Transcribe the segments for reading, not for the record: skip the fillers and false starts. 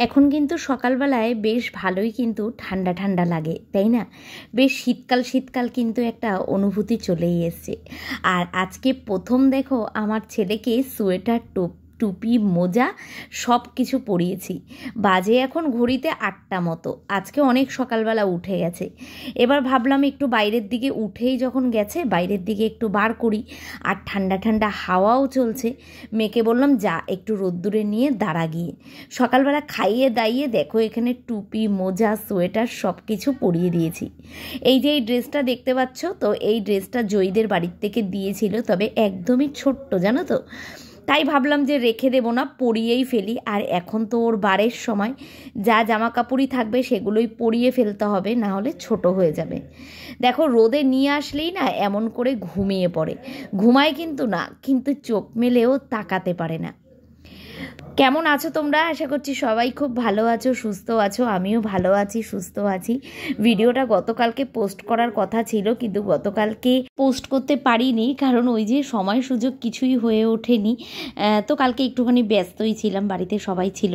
এখন কিন্তু সকালবেলায় বেশ ভালোই কিন্তু ঠান্ডা ঠান্ডা লাগে, তাই না? বেশ শীতকাল শীতকাল কিন্তু একটা অনুভূতি চলেই এসছে। আর আজকে প্রথম দেখো আমার ছেলেকে সোয়েটার টুপি মোজা সব কিছু পরিয়েছি। বাজে এখন ঘড়িতে 8টা মতো। আজকে অনেক সকালবেলা উঠে গেছে। এবার ভাবলাম একটু বাইরের দিকে উঠেই যখন গেছে বাইরের দিকে একটু বার করি। আর ঠান্ডা ঠান্ডা হাওয়াও চলছে। মেয়েকে বললাম যা একটু রোদ্দুরে নিয়ে দাঁড়া গিয়ে। সকালবেলা খাইয়ে দাইয়ে দেখো এখানে টুপি মোজা সোয়েটার সব কিছু পরিয়ে দিয়েছি। এই যে এই ড্রেসটা দেখতে পাচ্ছ, তো এই ড্রেসটা জয়ীদের বাড়ির থেকে দিয়েছিল, তবে একদমই ছোট্ট জানো তো। তাই ভাবলাম যে রেখে দেবো না, পরিয়েই ফেলি। আর এখন তো ওর বারের সময়, যা জামা কাপড়ই থাকবে সেগুলোই পরিয়ে ফেলতে হবে, না হলে ছোট হয়ে যাবে। দেখো রোদে নিয়ে আসলেই না এমন করে ঘুমিয়ে পড়ে। ঘুমায় কিন্তু না, কিন্তু চোখ মেলেও তাকাতে পারে না। কেমন আছো তোমরা? আশা করছি সবাই খুব ভালো আছো, সুস্থ আছো। আমিও ভালো আছি, সুস্থ আছি। ভিডিওটা গতকালকে পোস্ট করার কথা ছিল, কিন্তু গতকালকে পোস্ট করতে পারিনি, কারণ ওই যে সময় সুযোগ কিছুই হয়ে ওঠেনি। তো কালকে একটুখানি ব্যস্তই ছিলাম, বাড়িতে সবাই ছিল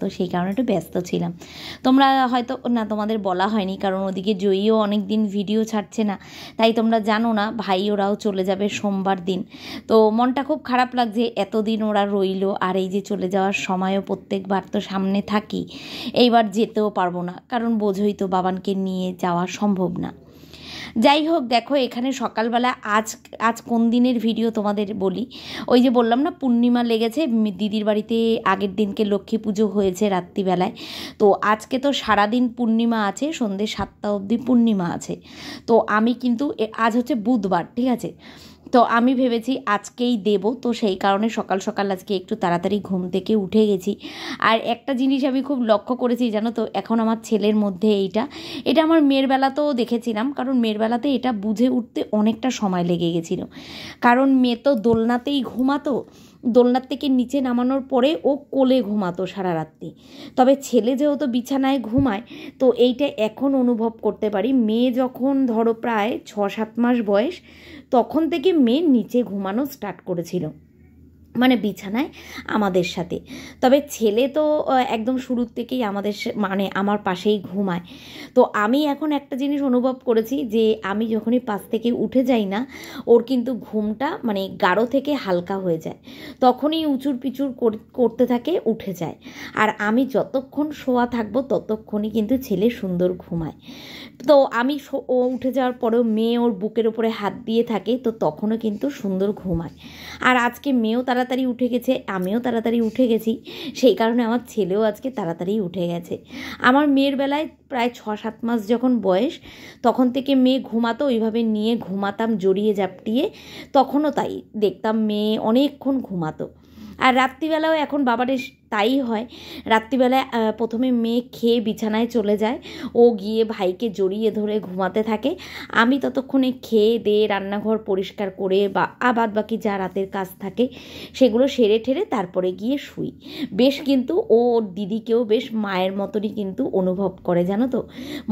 তো সেই কারণে একটু ব্যস্ত ছিলাম। তোমরা হয়তো না, তোমাদের বলা হয়নি, কারণ ওদিকে জয়ীও অনেক দিন ভিডিও ছাড়ছে না, তাই তোমরা জানো না। ভাই ওরাও চলে যাবে সোমবার দিন। তো মনটা খুব খারাপ লাগছে, এতদিন ওরা রইলো, আর এই যে চলে যাওয়ার সময়ও প্রত্যেকবার তো সামনে থাকি, এইবার যেতেও পারবো না, কারণ বোঝোই তো বাবানকে নিয়ে যাওয়া সম্ভব না। যাই হোক, দেখো এখানে সকালবেলা আজ কোন দিনের ভিডিও তোমাদের বলি। ওই যে বললাম না পূর্ণিমা লেগেছে, দিদির বাড়িতে আগের দিনকে লক্ষ্মী পুজো হয়েছে রাত্রিবেলায়। তো আজকে তো সারাদিন পূর্ণিমা আছে, সন্ধ্যে 7টা অবধি পূর্ণিমা আছে। তো আমি কিন্তু আজ হচ্ছে বুধবার, ঠিক আছে। তো আমি ভেবেছি আজকেই দেব, তো সেই কারণে সকাল সকাল আজকে একটু তাড়াতাড়ি ঘুম থেকে উঠে গেছি। আর একটা জিনিস আমি খুব লক্ষ্য করেছি জানো তো, এখন আমার ছেলের মধ্যে এটা আমার মেয়ের বেলাতেও দেখেছিলাম, কারণ মেয়ের বেলাতে এটা বুঝে উঠতে অনেকটা সময় লেগে গেছিলো। কারণ মেয়ে তো দোলনাতেই ঘুমাতো, দোলনার থেকে নিচে নামানোর পরে ও কোলে ঘুমাতো সারা রাত্রি। তবে ছেলে যেহেতু বিছানায় ঘুমায়, তো এইটা এখন অনুভব করতে পারি। মেয়ে যখন ধরো প্রায় 6-7 মাস বয়স, তখন থেকে মেয়ে নিচে ঘুমানো স্টার্ট করেছিল, মানে বিছানায় আমাদের সাথে। তবে ছেলে তো একদম শুরুর থেকেই আমাদের মানে আমার পাশেই ঘুমায়। তো আমি এখন একটা জিনিস অনুভব করেছি, যে আমি যখনই পাশ থেকে উঠে যাই না, ওর কিন্তু ঘুমটা মানে গাঢ় থেকে হালকা হয়ে যায়, তখনই উঁচুর পিচুর করতে থাকে, উঠে যায়। আর আমি যতক্ষণ শোয়া থাকবো ততক্ষণই কিন্তু ছেলে সুন্দর ঘুমায়। তো আমি ও উঠে যাওয়ার পরেও মেয়ে ওর বুকের উপরে হাত দিয়ে থাকে, তো তখনও কিন্তু সুন্দর ঘুমায়। আর আজকে মেয়েও তাড়াতাড়ি উঠে গেছে, আমিও তাড়াতাড়ি উঠে গেছি, সেই কারণে আমার ছেলেও আজকে তাড়াতাড়ি উঠে গেছে। আমার মেয়ের বেলায় প্রায় 6-7 মাস যখন বয়স, তখন থেকে মেয়ে ঘুমাতো, ওইভাবে নিয়ে ঘুমাতাম জড়িয়ে জাপটিয়ে, তখনও তাই দেখতাম মেয়ে অনেকক্ষণ ঘুমাতো। আর রাত্রিবেলাও এখন বাবারের তাই হয়। রাত্রিবেলায় প্রথমে মেয়ে খেয়ে বিছানায় চলে যায়, ও গিয়ে ভাইকে জড়িয়ে ধরে ঘুমাতে থাকে। আমি ততক্ষণে খেয়ে দিয়ে রান্নাঘর পরিষ্কার করে বা বাদ বাকি যা রাতের কাজ থাকে সেগুলো সেরে ঠেরে তারপরে গিয়ে শুই। বেশ কিন্তু ও ওর দিদিকেও বেশ মায়ের মতনই কিন্তু অনুভব করে জানো তো।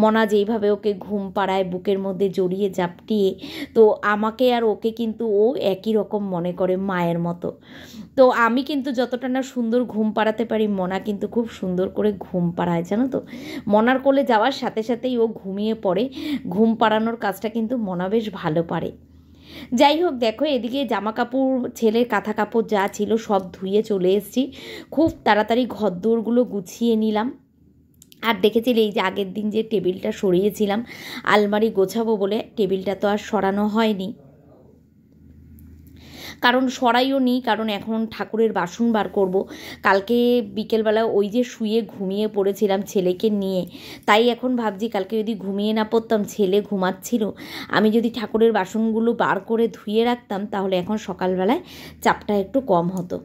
মনা যেইভাবে ওকে ঘুম পাড়ায় বুকের মধ্যে জড়িয়ে জাপটিয়ে, তো আমাকে আর ওকে কিন্তু ও একই রকম মনে করে, মায়ের মতো। তো আমি কিন্তু যতটা না সুন্দর ঘুম পাড়াতে পারি, মনা কিন্তু খুব সুন্দর করে ঘুম পাড়ায় জানো তো। মনার কোলে যাওয়ার সাথে সাথেই ও ঘুমিয়ে পড়ে। ঘুম পাড়ানোর কাজটা কিন্তু মনা বেশ ভালো পারে। যাই হোক, দেখো এদিকে জামা কাপড়, ছেলের কাঁথা কাপড় যা ছিল সব ধুয়ে চলে এসেছি। খুব তাড়াতাড়ি ঘরদোরগুলো গুছিয়ে নিলাম। আর দেখেছিলে এই যে আগের দিন যে টেবিলটা সরিয়েছিলাম আলমারি গোছাবো বলে, টেবিলটা তো আর সরানো হয়নি, কারণ সরাইও নি, কারণ এখন ঠাকুরের বাসন বার করব। কালকে বিকেলবেলা ওই যে শুয়ে ঘুমিয়ে পড়েছিলাম ছেলেকে নিয়ে, তাই এখন ভাবছি কালকে যদি ঘুমিয়ে না পড়তাম, ছেলে ঘুমাচ্ছিল, আমি যদি ঠাকুরের বাসনগুলো বার করে ধুয়ে রাখতাম, তাহলে এখন সকালবেলায় চাপটা একটু কম হতো।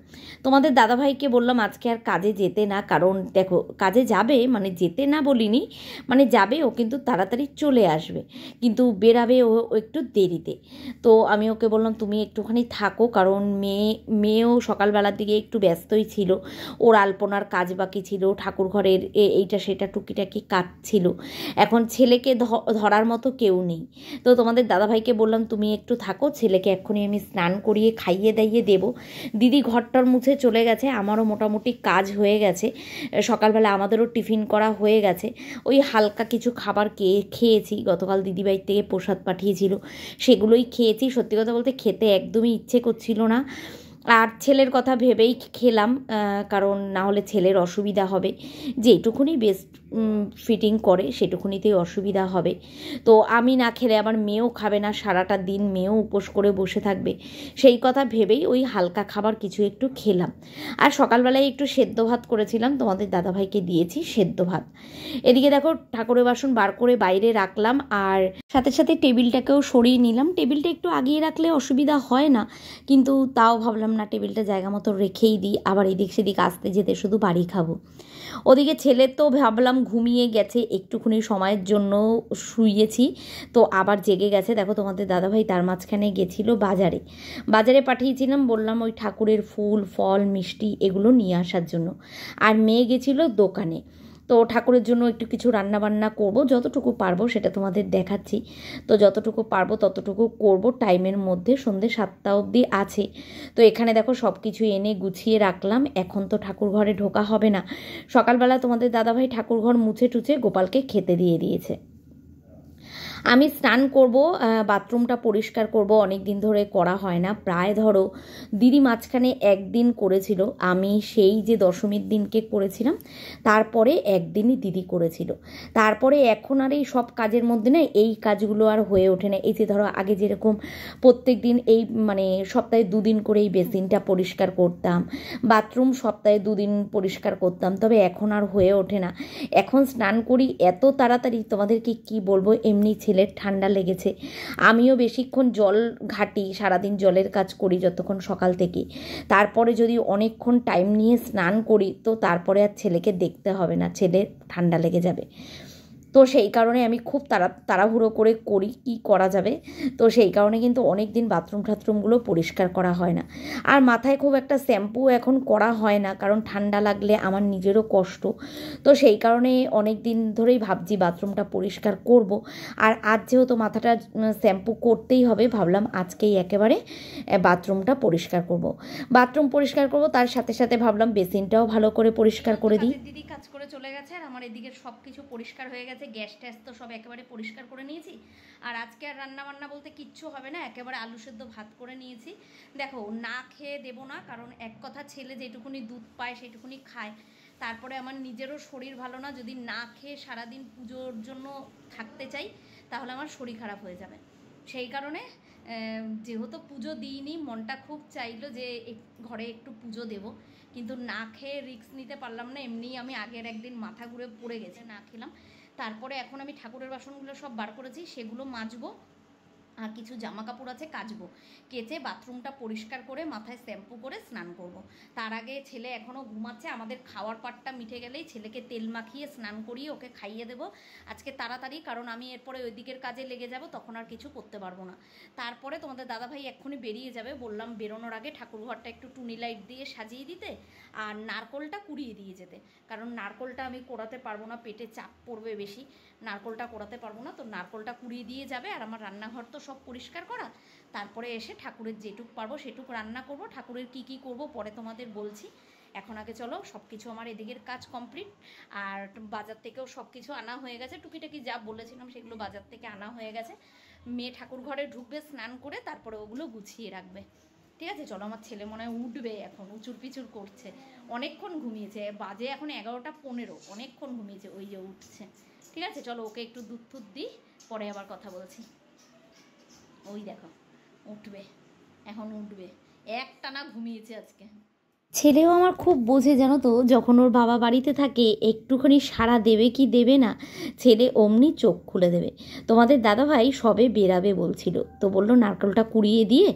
তোমাদের দাদাভাইকে বললাম আজকে আর কাজে যেতে না, কারণ দেখো কাজে যাবে, মানে যেতে না বলিনি, মানে যাবে ও, কিন্তু তাড়াতাড়ি চলে আসবে, কিন্তু বেরাবে ও একটু দেরিতে। তো আমি ওকে বললাম তুমি একটুখানি থাকো, থাকো, কারণ মেয়েও সকালবেলার দিকে একটু ব্যস্তই ছিল, ওর আলপনার কাজ বাকি ছিল, ঠাকুর ঘরের এইটা সেটা টুকিটাকি কাজ ছিল। এখন ছেলেকে ধরার মতো কেউ নেই। তো তোমাদের দাদাভাইকে বললাম তুমি একটু থাকো, ছেলেকে এক্ষুনি আমি স্নান করিয়ে খাইয়ে দাইয়ে দেবো। দিদি ঘরটার মুছে চলে গেছে, আমারও মোটামুটি কাজ হয়ে গেছে। সকালবেলা আমাদেরও টিফিন করা হয়ে গেছে, ওই হালকা কিছু খাবার খেয়েছি। গতকাল দিদিবাড়ির থেকে প্রসাদ পাঠিয়েছিল, সেগুলোই খেয়েছি। সত্যি কথা বলতে খেতে একদমই ইচ্ছে করছিল না, আর ছেলের কথা ভেবেই খেলাম, কারণ না হলে ছেলের অসুবিধা হবে। যেটুকুনি বেস্ট ফিটিং করে সেটুকুনিতেই অসুবিধা হবে। তো আমি না খেলে আবার মেয়েও খাবে না, সারাটা দিন মেয়েও উপোস করে বসে থাকবে, সেই কথা ভেবেই ওই হালকা খাবার কিছু একটু খেলাম। আর সকালবেলায় একটু সেদ্ধ ভাত করেছিলাম, তোমাদের দাদাভাইকে দিয়েছি সেদ্ধ ভাত। এদিকে দেখো ঠাকুরের বাসন বার করে বাইরে রাখলাম, আর সাথে সাথে টেবিলটাকেও সরিয়ে নিলাম। টেবিলটা একটু আগিয়ে রাখলে অসুবিধা হয় না, কিন্তু তাও ভাবলাম না, টেবিলটা জায়গা মতো রেখেই দিই, আবার এদিক সেদিক আসতে যেতে শুধু বাড়ি খাবো। ওদিকে ছেলে তো ভাবলাম ঘুমিয়ে গেছে, একটুখানি সময়ের জন্য শুয়েছি, তো আবার জেগে গেছে। দেখো তোমাদের দাদাভাই তার মাঝখানে গেছিলো বাজারে পাঠিয়েছিলাম, বললাম ওই ঠাকুরের ফুল ফল মিষ্টি এগুলো নিয়ে আসার জন্য। আর মেয়ে গেছিলো দোকানে। তো ঠাকুরের জন্য একটু কিছু রান্নাবান্না করব, যতটুকু পারবো সেটা তোমাদের দেখাচ্ছি। তো যতটুকু পারবো ততটুকু করব, টাইমের মধ্যে সন্ধ্যে 7টা অবধি আছে। তো এখানে দেখো সব কিছু এনে গুছিয়ে রাখলাম। এখন তো ঠাকুর ঘরে ঢোকা হবে না। সকালবেলা তোমাদের দাদাভাই ঠাকুর ঘর মুছে টুছে গোপালকে খেতে দিয়ে দিয়েছে। আমি স্নান করব, বাথরুমটা পরিষ্কার করব, অনেক দিন ধরে করা হয় না। প্রায় ধরো দিদি মাঝখানে একদিন করেছিল, আমি সেই যে দশমীর দিনকে করেছিলাম তারপরে একদিনই দিদি করেছিল। তারপরে এখন আর এই সব কাজের মধ্যে না এই কাজগুলো আর হয়ে ওঠে না। এই যে ধরো আগে যেরকম প্রত্যেক দিন এই মানে সপ্তাহে 2 দিন করে এই বেসিনটা পরিষ্কার করতাম, বাথরুম সপ্তাহে 2 দিন পরিষ্কার করতাম, তবে এখন আর হয়ে ওঠে না। এখন স্নান করি এত তাড়াতাড়ি, তোমাদেরকে কি বলবো, এমনি ছেলের ঠান্ডা লেগেছে, আমিও বেশিক্ষণ জল ঘাটি, সারাদিন জলের কাজ করি যতক্ষণ সকাল থেকে, তারপরে যদি অনেকক্ষণ টাইম নিয়ে স্নান করি তো তারপরে আর ছেলেকে দেখতে হবে না, ছেলের ঠান্ডা লেগে যাবে। তো সেই কারণে আমি খুব তাড়াহুড়ো করে করি, কি করা যাবে। তো সেই কারণে কিন্তু অনেক দিন বাথরুমগুলো পরিষ্কার করা হয় না। আর মাথায় খুব একটা শ্যাম্পু এখন করা হয় না, কারণ ঠান্ডা লাগলে আমার নিজেরও কষ্ট। তো সেই কারণে অনেক দিন ধরেই ভাবছি বাথরুমটা পরিষ্কার করব। আর আজ যেহেতু মাথাটা শ্যাম্পু করতেই হবে, ভাবলাম আজকেই একেবারে বাথরুমটা পরিষ্কার করব। বাথরুম পরিষ্কার করব, তার সাথে সাথে ভাবলাম বেসিনটাও ভালো করে পরিষ্কার করে দিই। দিদি কাজ করে চলে গেছে, আর আমার এদিকে সব কিছু পরিষ্কার হয়ে গেছে, গ্যাস ট্যাস তো সব একেবারে পরিষ্কার করে নিয়েছি। আর আজকে আর রান্নাবান্না বলতে কিচ্ছু হবে না, একেবারে আলু সেদ্ধ ভাত করে নিয়েছি। দেখো না খেয়ে দেবো না, কারণ এক কথা ছেলে যেটুকুনি দুধ পায় সেটুকুনি খায়। তারপরে আমার নিজেরও শরীর ভালো না, যদি না খেয়ে সারাদিন পুজোর জন্য থাকতে চাই তাহলে আমার শরীর খারাপ হয়ে যাবে। সেই কারণে যেহেতু পুজো দিইনি, মনটা খুব চাইলো যে ঘরে একটু পুজো দেব, কিন্তু না খেয়ে রিস্ক নিতে পারলাম না। এমনিই আমি আগের একদিন মাথা ঘুরে পড়ে গেছে, না খেলাম। তারপরে এখন আমি ঠাকুরের বাসনগুলো সব বার করেছি, সেগুলো মাজবো, আর কিছু জামা কাপড় আছে কাচবো, কেচে বাথরুমটা পরিষ্কার করে মাথায় শ্যাম্পু করে স্নান করব। তার আগে ছেলে এখনও ঘুমাচ্ছে, আমাদের খাওয়ার পাটটা মিটে গেলেই ছেলেকে তেল মাখিয়ে স্নান করিয়ে ওকে খাইয়ে দেবো আজকে তাড়াতাড়ি, কারণ আমি এরপরে ওই দিকের কাজে লেগে যাব, তখন আর কিছু করতে পারবো না। তারপরে তোমাদের দাদাভাই এক্ষুনি বেরিয়ে যাবে, বললাম বেরোনোর আগে ঠাকুর ঘরটা একটু টুনি লাইট দিয়ে সাজিয়ে দিতে, আর নারকোলটা কুড়িয়ে দিয়ে যেতে, কারণ নারকোলটা আমি কোড়াতে পারবো না, পেটে চাপ পড়বে বেশি, নারকোলটা কোড়াতে পারবো না। তো নারকোলটা কুড়িয়ে দিয়ে যাবে, আর আমার রান্নাঘর তো সব পরিষ্কার করা, তারপরে এসে ঠাকুরের যেটুক পারবো সেটুক রান্না করব। ঠাকুরের কি কি করব পরে তোমাদের বলছি, এখন আগে চলো সব কিছু আমার এদিকের কাজ কমপ্লিট। আর বাজার থেকেও সব কিছু আনা হয়ে গেছে, টুকিটাকি যা বলেছিলাম সেগুলো বাজার থেকে আনা হয়ে গেছে। মেয়ে ঠাকুর ঘরে ঢুকবে স্নান করে, তারপরে ওগুলো গুছিয়ে রাখবে। ঠিক আছে, চলো। আমার ছেলে মনে হয় উঠবে, এখন উঁচুর পিচুর করছে, অনেকক্ষণ ঘুমিয়েছে, বাজে এখন 11টা 15, অনেকক্ষণ ঘুমিয়েছে, ওই যে উঠছে। ঠিক আছে, চলো ওকে একটু দুধ ফুদ দিই, পরে আবার কথা বলছি। ওই দেখো উঠবে, এখন উঠবে, একটানা ঘুমিয়েছে আজকে। ছেলেও আমার খুব বোঝে জানো তো, যখন ওর বাবা বাড়িতে থাকে একটুখানি সাড়া দেবে কি দেবে না, ছেলে অমনি চোখ খুলে দেবে। তোমাদের দাদাভাই সবে বেরাবে বলছিল, তো বললো নারকেলটা কুড়িয়ে দিয়ে,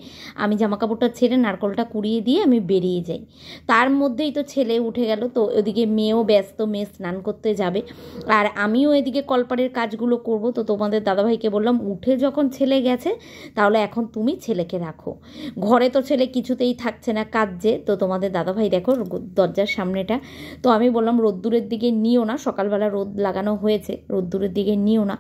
আমি জামাকাপড়টা ছেড়ে নারকেলটা কুড়িয়ে দিয়ে আমি বেরিয়ে যাই। তার মধ্যেই তো ছেলে উঠে গেল, তো ওদিকে মেয়েও ব্যস্ত, মেয়ে স্নান করতে যাবে, আর আমিও এদিকে কলপাড়ের কাজগুলো করব। তো তোমাদের দাদাভাইকে বললাম উঠে যখন ছেলে গেছে তাহলে এখন তুমি ছেলেকে রাখো, ঘরে তো ছেলে কিছুতেই থাকছে না কাজে। তো তোমাদের দাদাভাই দেখো দরজার সামনেটা, তো আমি বললাম রোদ্দুরের দিকে নিও না, সকালবেলা রোদ লাগানো হয়েছে, রোদ্দুরের দিকে নিও না,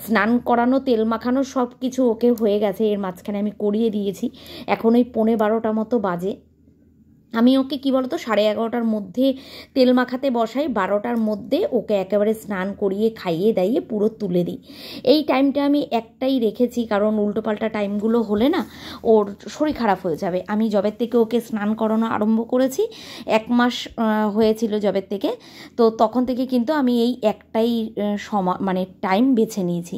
স্নান করানো তেল মাখানো সব কিছু ওকে হয়ে গেছে, এর মাঝখানে আমি করিয়ে দিয়েছি। এখন ওই 11:15 মতো বাজে, আমি ওকে কী বলতো 11:30টার মধ্যে তেল মাখাতে বসাই, 12টার মধ্যে ওকে একেবারে স্নান করিয়ে খাইয়ে দাইয়ে পুরো তুলে দিই। এই টাইমটা আমি একটাই রেখেছি, কারণ উল্টোপাল্টা টাইমগুলো হলে না ওর শরীর খারাপ হয়ে যাবে। আমি জবের থেকে ওকে স্নান করানো আরম্ভ করেছি, 1 মাস হয়েছিল জবের থেকে, তো তখন থেকে কিন্তু আমি এই একটাই মানে টাইম বেছে নিয়েছি,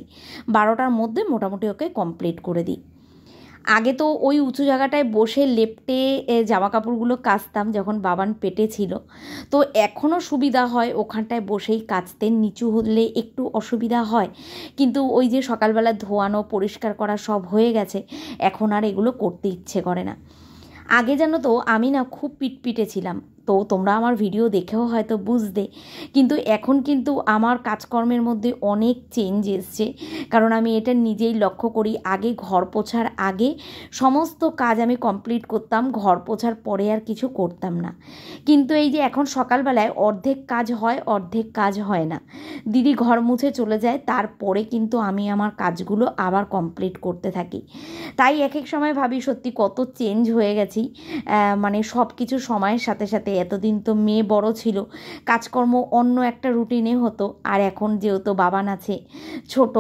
12টার মধ্যে মোটামুটি ওকে কমপ্লিট করে দিই। আগে তো ওই উঁচু জায়গাটায় বসে লেপ্টে জামা কাপড়গুলো কাচতাম যখন বাবান পেটে ছিল, তো এখনও সুবিধা হয় ওখানটায় বসেই কাচতে, নিচু হলে একটু অসুবিধা হয়, কিন্তু ওই যে সকালবেলা ধোয়ানো পরিষ্কার করা সব হয়ে গেছে, এখন আর এগুলো করতে ইচ্ছে করে না। আগে জানো তো আমি না খুব পিটপিটে ছিলাম, তো তোমরা আমার ভিডিও দেখেও হয়তো বুঝতে, কিন্তু এখন কিন্তু আমার কাজকর্মের মধ্যে অনেক চেঞ্জ এসছে, কারণ আমি এটা নিজেই লক্ষ্য করি। আগে ঘর পোছার আগে সমস্ত কাজ আমি কমপ্লিট করতাম, ঘর পোছার পরে আর কিছু করতাম না, কিন্তু এই যে এখন সকালবেলায় অর্ধেক কাজ হয় অর্ধেক কাজ হয় না, দিদি ঘর মুছে চলে যায়, তারপরে কিন্তু আমি আমার কাজগুলো আবার কমপ্লিট করতে থাকি। তাই এক এক সময় ভাবি সত্যি কত চেঞ্জ হয়ে গেছি, মানে সব কিছু সময়ের সাথে সাথে। এতদিন তো মেয়ে বড় ছিল, কাজকর্ম অন্য একটা রুটিনে হতো, আর এখন যেহেতু বাবান আছে ছোট,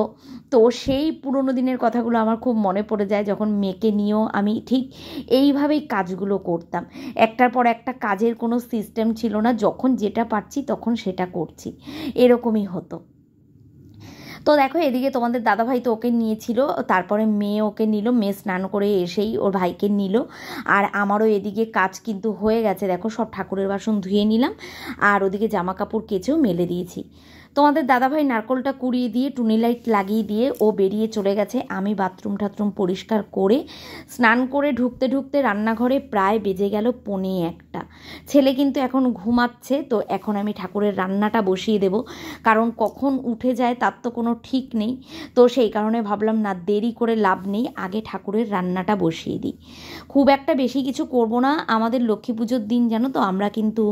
তো সেই পুরনো দিনের কথাগুলো আমার খুব মনে পড়ে যায়, যখন মেয়েকে নিয়েও আমি ঠিক এইভাবেই কাজগুলো করতাম। একটার পর একটা কাজের কোনো সিস্টেম ছিল না, যখন যেটা পারছি তখন সেটা করছি, এরকমই হতো। তো দেখো এদিকে তোমাদের দাদাভাই তো ওকে নিয়েছিল, তারপরে মেয়ে ওকে নিল, মেয়ে স্নান করে এসেই ওর ভাইকে নিল, আর আমারও এদিকে কাজ কিন্তু হয়ে গেছে। দেখো সব ঠাকুরের বাসন ধুয়ে নিলাম, আর ওদিকে জামা কাপড় কেচেও মেলে দিয়েছি। তোমাদের দাদাভাই নারকলটা কুড়িয়ে দিয়ে টুনি লাইট লাগিয়ে দিয়ে ও বেরিয়ে চলে গেছে। আমি বাথরুম টাথরুম পরিষ্কার করে স্নান করে ঢুকতে ঢুকতে রান্নাঘরে প্রায় বেজে গেল 1:45। ছেলে কিন্তু এখন ঘুমাচ্ছে, তো এখন আমি ঠাকুরের রান্নাটা বসিয়ে দেব, কারণ কখন উঠে যায় তার তো কোনো ঠিক নেই, তো সেই কারণে ভাবলাম না দেরি করে লাভ নেই, আগে ঠাকুরের রান্নাটা বসিয়ে দিই। খুব একটা বেশি কিছু করব না, আমাদের লক্ষ্মী পুজোর দিন জানো তো আমরা কিন্তু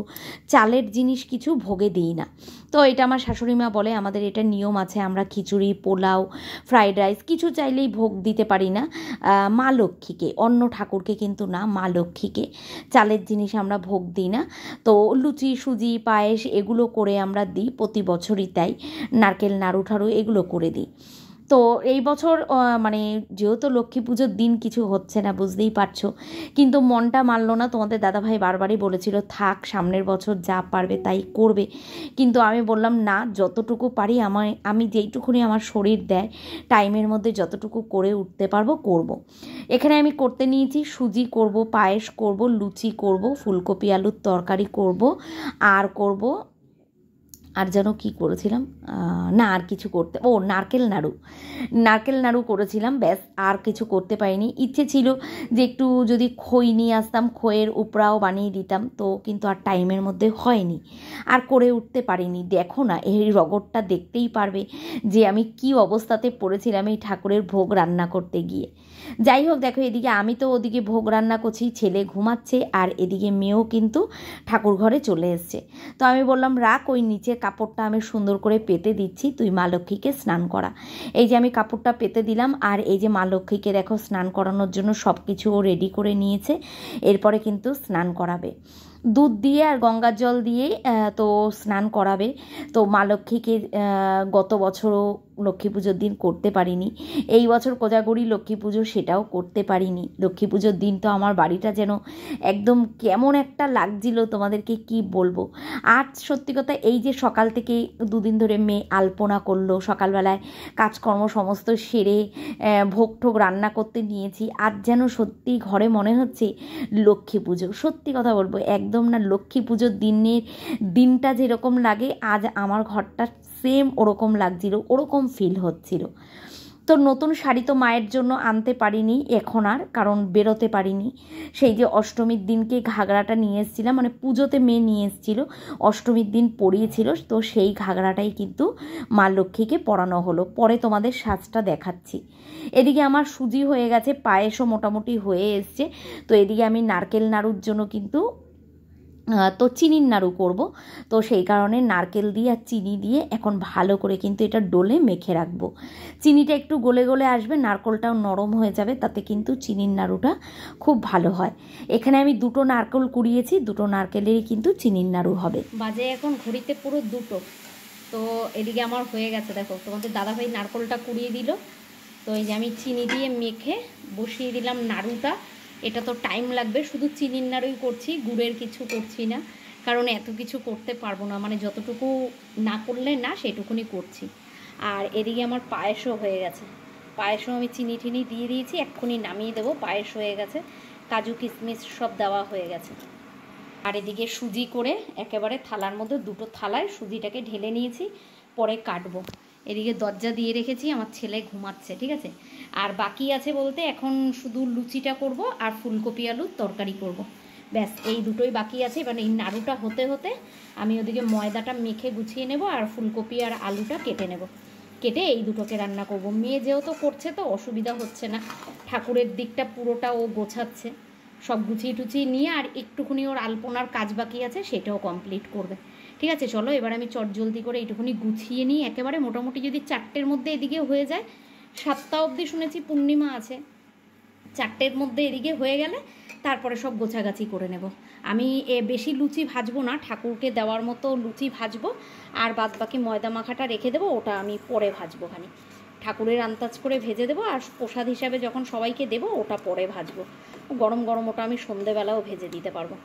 চালের জিনিস কিছু ভোগে দিই না, তো এটা আমার শাশুড়ি মা বলে আমাদের এটা নিয়ম আছে, আমরা খিচুড়ি পোলাও ফ্রাইড রাইস কিছু চাইলেই ভোগ দিতে পারি না, মা লক্ষ্মীকে, অন্য ঠাকুরকে কিন্তু না, মা লক্ষ্মীকে চালের জিনিস আমরা ভোগ দিই না। তো লুচি সুজি পায়েস এগুলো করে আমরা দিই প্রতি বছরই, তাই নারকেল নাড়ু ঠাড়ু এগুলো করে দিই। তো এই বছর মানে যেহেতু লক্ষ্মী পুজোর দিন কিছু হচ্ছে না বুঝতেই পারছো, কিন্তু মনটা মানলো না, তোমাদের দাদাভাই বারবারই বলেছিল থাক সামনের বছর যা পারবে তাই করবে, কিন্তু আমি বললাম না, যতটুকু পারি আমি যেইটুকুনি আমার শরীর দেয় টাইমের মধ্যে যতটুকু করে উঠতে পারবো করব। এখানে আমি করতে নিয়েছি সুজি করব, পায়েস করব, লুচি করব, ফুলকপি আলুর তরকারি করব, আর করব আর যেন কী করেছিলাম, না আর কিছু করতে, নারকেল নাড়ু করেছিলাম, ব্যাস আর কিছু করতে পারিনি। ইচ্ছে ছিল যে একটু যদি খই নিয়ে আসতাম, খইয়ের উপরাও বানিয়ে দিতাম, তো কিন্তু আর টাইমের মধ্যে হয়নি, আর করে উঠতে পারিনি। দেখো না এই রগরটা দেখতেই পারবে যে আমি কি অবস্থাতে পড়েছিলাম এই ঠাকুরের ভোগ রান্না করতে গিয়ে। যাই হোক দেখো এদিকে আমি তো ওদিকে ভোগ রান্না করছি, ছেলে ঘুমাচ্ছে, আর এদিকে মেয়েও কিন্তু ঠাকুর ঘরে চলে এসছে। তো আমি বললাম রাখ, ওই নিচের কাপড়টা আমি সুন্দর করে পেতে দিচ্ছি, তুই মা লক্ষ্মীকে স্নান করা। এই যে আমি কাপড়টা পেতে দিলাম, আর এই যে মা লক্ষ্মীকে দেখো স্নান করানোর জন্য সব কিছু ও রেডি করে নিয়েছে, এরপরে কিন্তু স্নান করাবে দুধ দিয়ে আর গঙ্গার জল দিয়ে, তো স্নান করাবে। তো মা লক্ষ্মীকে গত বছরও লক্ষ্মী পুজোর দিন করতে পারিনি। এই বছর কোজাগরি লক্ষ্মী পুজো সেটাও করতে পারিনি। লক্ষ্মী পুজোর দিন তো আমার বাড়িটা যেন একদম কেমন একটা লাগছিল, তোমাদেরকে কি বলবো। আর সত্যি কথা এই যে সকাল থেকে দুদিন ধরে মেয়ে আলপনা করলো, সকালবেলায় কাজকর্ম সমস্ত সেরে ভোগ ঠোক রান্না করতে নিয়েছি, আজ যেন সত্যি ঘরে মনে হচ্ছে লক্ষ্মী পুজো। সত্যি কথা বলবো, একদম না লক্ষ্মী পুজোর দিনটা যেরকম লাগে আজ আমার ঘরটা সেম ওরকম লাগছিল, ওরকম ফিল হচ্ছিল। তো নতুন শাড়ি তো মায়ের জন্য আনতে পারিনি এখন আর, কারণ বেরোতে পারিনি। সেই যে অষ্টমীর দিনকে ঘাগরাটা নিয়ে এসেছিলাম, মানে পুজোতে মেয়ে নিয়ে এসেছিল, অষ্টমীর দিন পরিয়েছিল, তো সেই ঘাগরাটাই কিন্তু মা লক্ষ্মীকে পরানো হলো। পরে তোমাদের সাজটা দেখাচ্ছি। এদিকে আমার সুজি হয়ে গেছে, পায়েসও মোটামুটি হয়ে এসছে। তো এদিকে আমি নারকেল নাড়ুর জন্য কিন্তু তো চিনির নাড়ু করব, তো সেই কারণে নারকেল দিয়ে আর চিনি দিয়ে এখন ভালো করে কিন্তু এটা ডোলে মেখে রাখবো। চিনিটা একটু গলে গলে আসবে, নারকেলটাও নরম হয়ে যাবে, তাতে কিন্তু চিনির নাড়ুটা খুব ভালো হয়। এখানে আমি 2টো নারকেল কুড়িয়েছি, 2টো নারকেলেরই কিন্তু চিনির নাড়ু হবে। বাজে এখন ঘড়িতে পুরো 2টো। তো এদিকে আমার হয়ে গেছে, দেখো তোমাদের দাদাভাই নারকেলটা কুড়িয়ে দিল। তো এই যে আমি চিনি দিয়ে মেখে বসিয়ে দিলাম নাড়ুটা। এটা তো টাইম লাগবে, শুধু চিনির নাড়ুই করছি, গুড়ের কিছু করছি না, কারণ এত কিছু করতে পারবো না, মানে যতটুকু না করলে না সেটুকুনি করছি। আর এদিকে আমার পায়েসও হয়ে গেছে, পায়েসও আমি চিনি টিনি দিয়ে দিয়েছি, এক্ষুনি নামিয়ে দেবো। পায়েস হয়ে গেছে, কাজু কিশমিশ সব দেওয়া হয়ে গেছে। আর এদিকে সুজি করে একেবারে থালার মধ্যে 2টো থালায় সুজিটাকে ঢেলে নিয়েছি, পরে কাটবো। এদিকে দরজা দিয়ে রেখেছি, আমার ছেলে ঘুমাচ্ছে, ঠিক আছে। আর বাকি আছে বলতে এখন শুধু লুচিটা করব আর ফুলকপি আলুর তরকারি করব, ব্যাস এই দুটোই বাকি আছে। এবার এই নাড়ুটা হতে হতে আমি ওদিকে ময়দাটা মেখে গুছিয়ে নেব আর ফুলকপি আর আলুটা কেটে নেব, কেটে এই দুটোকে রান্না করব। মেয়ে যেহেতু করছে তো অসুবিধা হচ্ছে না, ঠাকুরের দিকটা পুরোটা ও গোছাচ্ছে, সব গুছিয়ে টুচিয়ে নিয়ে আর একটুখানি ওর আলপনার কাজ বাকি আছে সেটাও কমপ্লিট করবে। ঠিক আছে, চলো এবার আমি চটজলদি করে এইটুকুনি গুছিয়ে নিই একেবারে। মোটামুটি যদি 4টের মধ্যে এদিকে হয়ে যায়, 7টা অবধি শুনেছি পূর্ণিমা আছে, 4টের মধ্যে এদিকে হয়ে গেলে তারপরে সব গোছাগাছি করে নেব। আমি বেশি লুচি ভাজবো না, ঠাকুরকে দেওয়ার মতো লুচি ভাজবো, আর বাদ বাকি ময়দা মাখাটা রেখে দেবো, ওটা আমি পরে ভাজবো খানি। ঠাকুরের আন্দাজ করে ভেজে দেবো, আর প্রসাদ হিসাবে যখন সবাইকে দেবো ওটা পরে ভাজবো। গরম গরম ওটা আমি সন্ধেবেলাও ভেজে দিতে পারবো।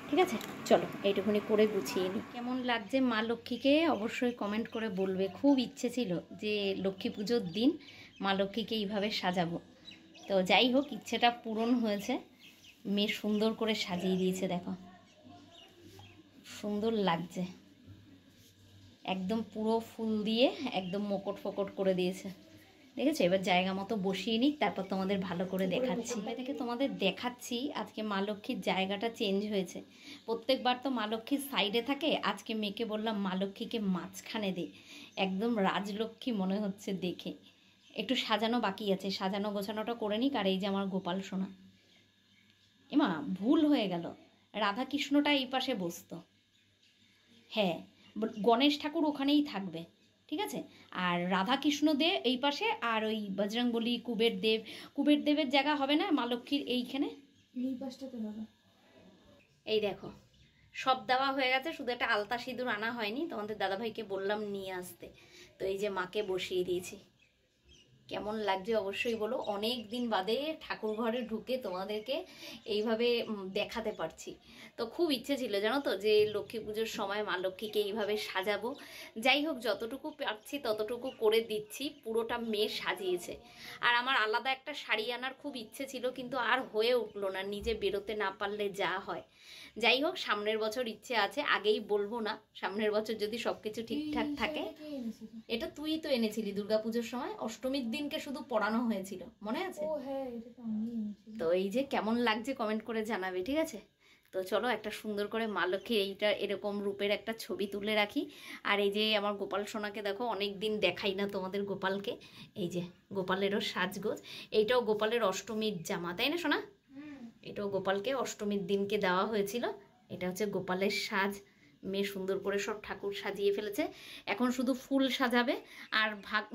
ঠিক আছে, চলো এইটুকুনি করে গুছিয়ে নিই। কেমন লাগছে মা লক্ষ্মীকে অবশ্যই কমেন্ট করে বলবে। খুব ইচ্ছে ছিল যে লক্ষ্মী পুজোর দিন মা লক্ষ্মীকে এইভাবে সাজাবো, তো যাই হোক ইচ্ছেটা পূরণ হয়েছে। মেয়ে সুন্দর করে সাজিয়ে দিয়েছে, দেখো সুন্দর লাগছে, একদম পুরো ফুল দিয়ে একদম মুকুট ফোকট করে দিয়েছে, দেখেছো। এবার জায়গা মতো বসিয়ে নিই, তারপর তোমাদের ভালো করে দেখাচ্ছি। এদিকে তোমাদের দেখাচ্ছি আজকে মা লক্ষ্মীর জায়গাটা চেঞ্জ হয়েছে। প্রত্যেকবার তো মা লক্ষ্মীর সাইডে থাকে, আজকে মেয়েকে বললাম মা লক্ষ্মীকে মাঝখানে দে, একদম রাজলক্ষ্মী মনে হচ্ছে দেখে। একটু সাজানো বাকি আছে, সাজানো গোছানোটা করে নিক। আর এই যে আমার গোপাল সোনা, এমা ভুল হয়ে গেল, রাধা কৃষ্ণটা এই পাশে বসতো, হ্যাঁ গণেশ ঠাকুর ওখানেই থাকবে, ঠিক আছে। আর রাধা কৃষ্ণ দে এই পাশে, আর ওই বজরংবলী কুবের দেবের জায়গা হবে না মা লক্ষ্মীর এইখানে, এই পাশটাতে হবে। এই দেখো সব দেওয়া হয়ে গেছে, শুধু একটা আলতা সিঁদুর আনা হয়নি, তোমাদের দাদাভাইকে বললাম নিয়ে আসতে। তো এই যে মাকে বসিয়ে দিয়েছি। কেমন লাগছে অবশ্যই বলো, অনেক দিন বাদে ঠাকুর ঘরে ঢুকে তোমাদেরকে এইভাবে দেখাতে পারছি। তো খুব ইচ্ছে ছিল জানো তো যে লক্ষ্মী পুজোর সময় মা লক্ষ্মীকে এইভাবে সাজাবো। যাই হোক যতটুকু পারছি ততটুকু করে দিচ্ছি, পুরোটা মেয়ে সাজিয়েছে। আর আমার আলাদা একটা শাড়ি আনার খুব ইচ্ছে ছিল, কিন্তু আর হয়ে উঠলো না, নিজে বেরোতে না পারলে যা হয়। যাই হোক সামনের বছর ইচ্ছে আছে, আগেই বলবো না, সামনের বছর যদি সবকিছু ঠিকঠাক থাকে। এটা তুই তো এনেছিলি দুর্গাপুজোর সময়, অষ্টমীর দিনকে শুধু পড়ানো হয়েছিল, মনে আছে? তো এই যে কেমন লাগছে কমেন্ট করে জানাবে, ঠিক আছে। তো চলো একটা সুন্দর করে মা লক্ষ্মীর এইটা এরকম রূপের একটা ছবি তুলে রাখি। আর এই যে আমার গোপাল সোনাকে দেখো, অনেক দিন দেখাই না তোমাদের গোপালকে, এই যে গোপালেরও সাজগোজ, এইটাও গোপালের অষ্টমীর জামা, তাই না সোনা? এটাও গোপালকে অষ্টমীর দিনকে দেওয়া হয়েছিল। এটা হচ্ছে গোপালের সাজ, মেয়ে সুন্দর করে সব ঠাকুর সাজিয়ে ফেলেছে, এখন শুধু ফুল সাজাবে। আর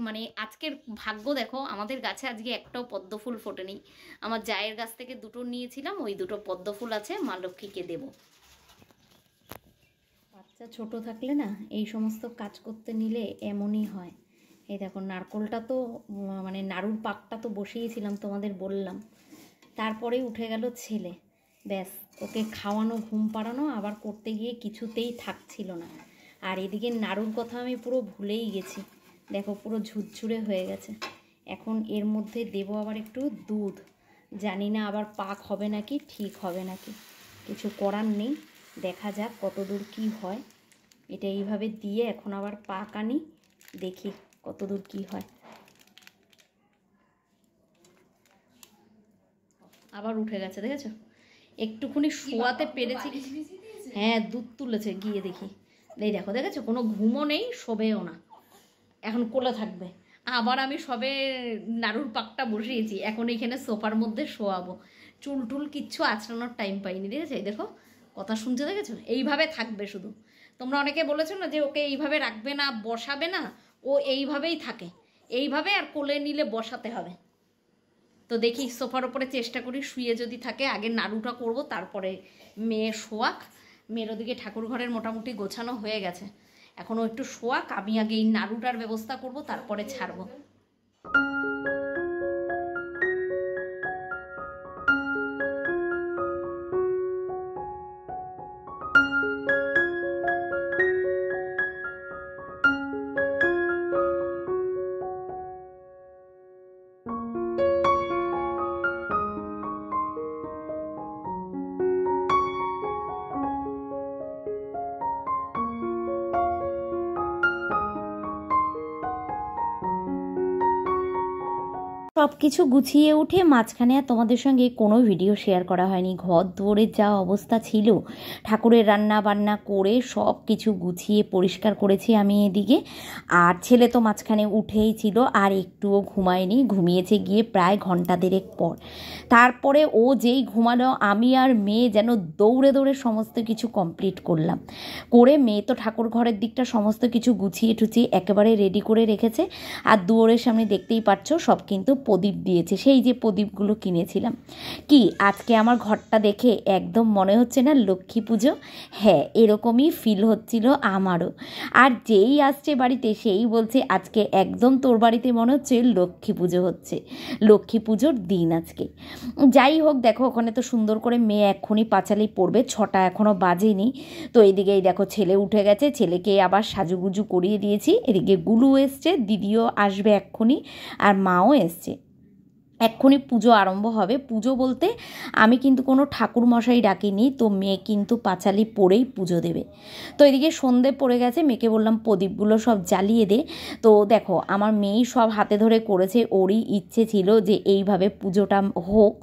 মানে আজকের ভাগ্য দেখো, আমাদের গাছে আজকে একটাও পদ্ম ফুল ফোটেনি। আমার জায়ের গাছ থেকে 2টো নিয়েছিলাম, ওই 2টো পদ্ম ফুল আছে, মা লক্ষ্মীকে দেব। বাচ্চা ছোট থাকলে না এই সমস্ত কাজ করতে নিলে এমনই হয়, এই দেখো নারকোলটা তো মানে নাড়ুর পাকটা তো বসিয়েছিলাম তোমাদের বললাম, তারপরে উঠে গেল ছেলে। ব্যাস, ওকে খাওয়ানো ঘুম পাড়ানো আবার করতে গিয়ে কিছুতেই থাকছিল না। আর এদিকে নাড়ুর কথা আমি পুরো ভুলেই গেছি, দেখো পুরো ঝুরঝুরে হয়ে গেছে। এখন এর মধ্যে দেবো আবার একটু দুধ, জানি না আবার পাক হবে নাকি ঠিক হবে নাকি, কিছু করার নেই, দেখা যাক কত দূর কী হয়। এটা এইভাবে দিয়ে এখন আবার পাক আনি, দেখি কত দূর কী হয়। আবার উঠে গেছে, দেখেছো? একটুখানি শোয়াতে পেরেছি। হ্যাঁ, দুধ তুলেছে, গিয়ে দেখি। এই দেখো, দেখেছো? কোনো ঘুমও নেই, শোবেও না, এখন কোলে থাকবে। আবার আমি সবে নাড়ুর পাকটা বসিয়েছি, এখন এখানে সোফার মধ্যে শোয়াবো। চুল টুল কিচ্ছু আঁচড়ানোর টাইম পাইনি, দেখেছো? এই দেখো কথা শুনছে, দেখেছো? এইভাবে থাকবে শুধু। তোমরা অনেকে বলেছো না যে ওকে এইভাবে রাখবে না, বসাবে না, ও এইভাবেই থাকে, এইভাবে। আর কোলে নিলে বসাতে হবে। তো দেখি সোফার ওপরে চেষ্টা করি, শুয়ে যদি থাকে। আগে নাড়ুটা করব, তারপরে মেয়ে শোয়াক। মেয়ের ওদিকে ঠাকুর ঘরের মোটামুটি গোছানো হয়ে গেছে, এখনও একটু শোয়াক। আমি আগে এই নাড়ুটার ব্যবস্থা করব, তারপরে ছাড়বো। সব কিছু গুছিয়ে উঠে মাঝখানে আর তোমাদের সঙ্গে কোনো ভিডিও শেয়ার করা হয়নি। ঘর দুয়ারের যা অবস্থা ছিল, ঠাকুরের রান্না বান্না করে সব কিছু গুছিয়ে পরিষ্কার করেছি আমি এদিকে। আর ছেলে তো মাঝখানে উঠেই ছিল, আর একটুও ঘুমায়নি, ঘুমিয়েছে গিয়ে প্রায় ঘন্টা দেড়েক পর। তারপরে ও যেই ঘুমালো, আমি আর মেয়ে যেন দৌড়ে দৌড়ে সমস্ত কিছু কমপ্লিট করলাম। করে মেয়ে তো ঠাকুর ঘরের দিকটা সমস্ত কিছু গুছিয়ে টুচিয়ে একেবারে রেডি করে রেখেছে। আর দুয়ারের সামনে দেখতেই পাচ্ছ সব কিন্তু প্রদীপ দিয়েছে, সেই যে প্রদীপগুলো কিনেছিলাম। কি আজকে আমার ঘরটা দেখে একদম মনে হচ্ছে না লক্ষ্মী পুজো? হ্যাঁ, এরকমই ফিল হচ্ছিল আমারও। আর যেই আসছে বাড়িতে সেই বলছে আজকে একদম তোর বাড়িতে মনে হচ্ছে লক্ষ্মী পুজো হচ্ছে, লক্ষ্মী পুজোর দিন আজকে। যাই হোক, দেখো ওখানে তো সুন্দর করে মেয়ে এক্ষুনি পাঁচালি পড়বে, 6টা এখনও বাজেনি। তো এদিকে এই দেখো ছেলে উঠে গেছে, ছেলেকে আবার সাজুগুজু করিয়ে দিয়েছি। এদিকে গুলু এসছে, দিদিও আসবে এক্ষুনি, আর মাও এসছে। এক্ষুনি পুজো আরম্ভ হবে। পুজো বলতে আমি কিন্তু কোনো ঠাকুর মশাই ডাকিনি, তো মেয়ে কিন্তু পাঁচালি পড়েই পুজো দেবে। তো এদিকে সন্ধে পড়ে গেছে, মেয়েকে বললাম প্রদীপগুলো সব জ্বালিয়ে দে। তো দেখো আমার মেয়েই সব হাতে ধরে করেছে, ওরই ইচ্ছে ছিল যে এইভাবে পুজোটা হোক।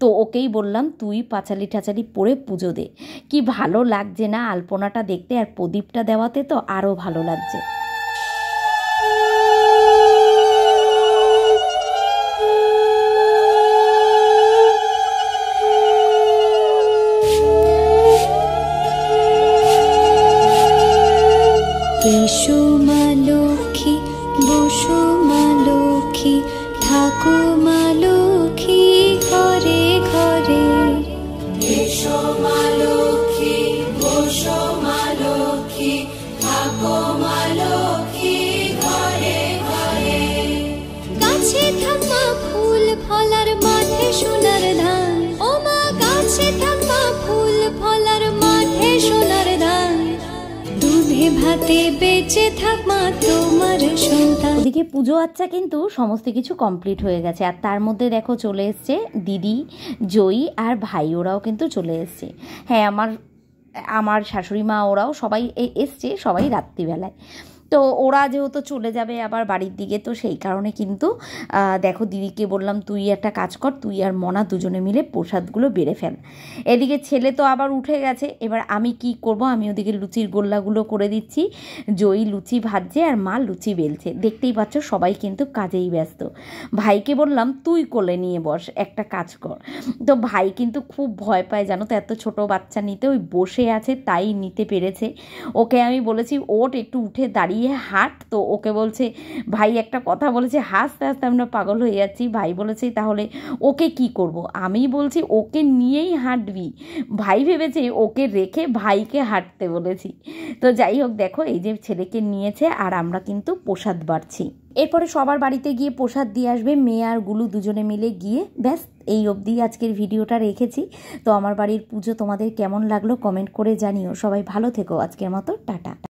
তো ওকেই বললাম তুই পাঁচালি টাচালি পড়ে পুজো দে। কি ভালো লাগছে না আলপনাটা দেখতে, আর প্রদীপটা দেওয়াতে তো আরও ভালো লাগছে। এসো মা লক্ষ্মী, বসো মা লক্ষ্মী, থাকো মা লক্ষ্মী ঘরে ঘরে। এসো মা লক্ষ্মী, বসো মা লক্ষ্মী, থাকো মা লক্ষ্মী ঘরে ঘরে। গাছে থাকা ফুল ফলার মাঠে সোনার ধান, ও মা গাছে থাকা ফুল ফলার মাঠে সোনার ধান, দুধে ভাতে বেঁচে থাক মা তোমার সন্তান। ওদিকে পুজো আচ্ছা কিন্তু সমস্ত কিছু কমপ্লিট হয়ে গেছে। আর তার মধ্যে দেখো চলে এসছে দিদি, জয়ী আর ভাই, ওরাও কিন্তু চলে এসছে। হ্যাঁ, আমার শাশুড়ি মা ওরাও সবাই এসছে, সবাই রাত্রিবেলায়। তো ওরা যেহেতু চলে যাবে আবার বাড়ির দিকে, তো সেই কারণে কিন্তু দেখো দিদিকে বললাম তুই একটা কাজ কর, তুই আর মনা দুজনে মিলে প্রসাদগুলো বেড়ে ফেল। এদিকে ছেলে তো আবার উঠে গেছে, এবার আমি কি করব, আমি ওদিকে লুচির গোল্লাগুলো করে দিচ্ছি। জয়ী লুচি ভাজছে আর মা লুচি বেলছে, দেখতেই পাচ্ছ সবাই কিন্তু কাজেই ব্যস্ত। ভাইকে বললাম তুই কোলে নিয়ে বস, একটা কাজ কর। তো ভাই কিন্তু খুব ভয় পায় জানো তো, এত ছোট বাচ্চা নিতে, ওই বসে আছে তাই নিতে পেরেছে। ওকে আমি বলেছি ওঠ, একটু উঠে দাঁড়িয়ে ভাইয়ে হাঁট, তো ওকে বলছে, ভাই একটা কথা বলেছে, হাসতে হাসতে আমরা পাগল হয়ে যাচ্ছি। ভাই বলেছে তাহলে ওকে কি করব? আমি বলছি ওকে নিয়েই হাঁটবি। ভাই ভেবেছে ওকে রেখে ভাইকে হাঁটতে বলেছি। তো যাই হোক, দেখো এই যে ছেলেকে নিয়েছে আর আমরা কিন্তু প্রসাদ বাড়ছি। এরপরে সবার বাড়িতে গিয়ে প্রসাদ দিয়ে আসবে, মেয়ে আর গুলু দুজনে মিলে গিয়ে। ব্যাস, এই অবধি আজকের ভিডিওটা রেখেছি। তো আমার বাড়ির পুজো তোমাদের কেমন লাগলো কমেন্ট করে জানিও। সবাই ভালো থেকো, আজকের মতো টাটা।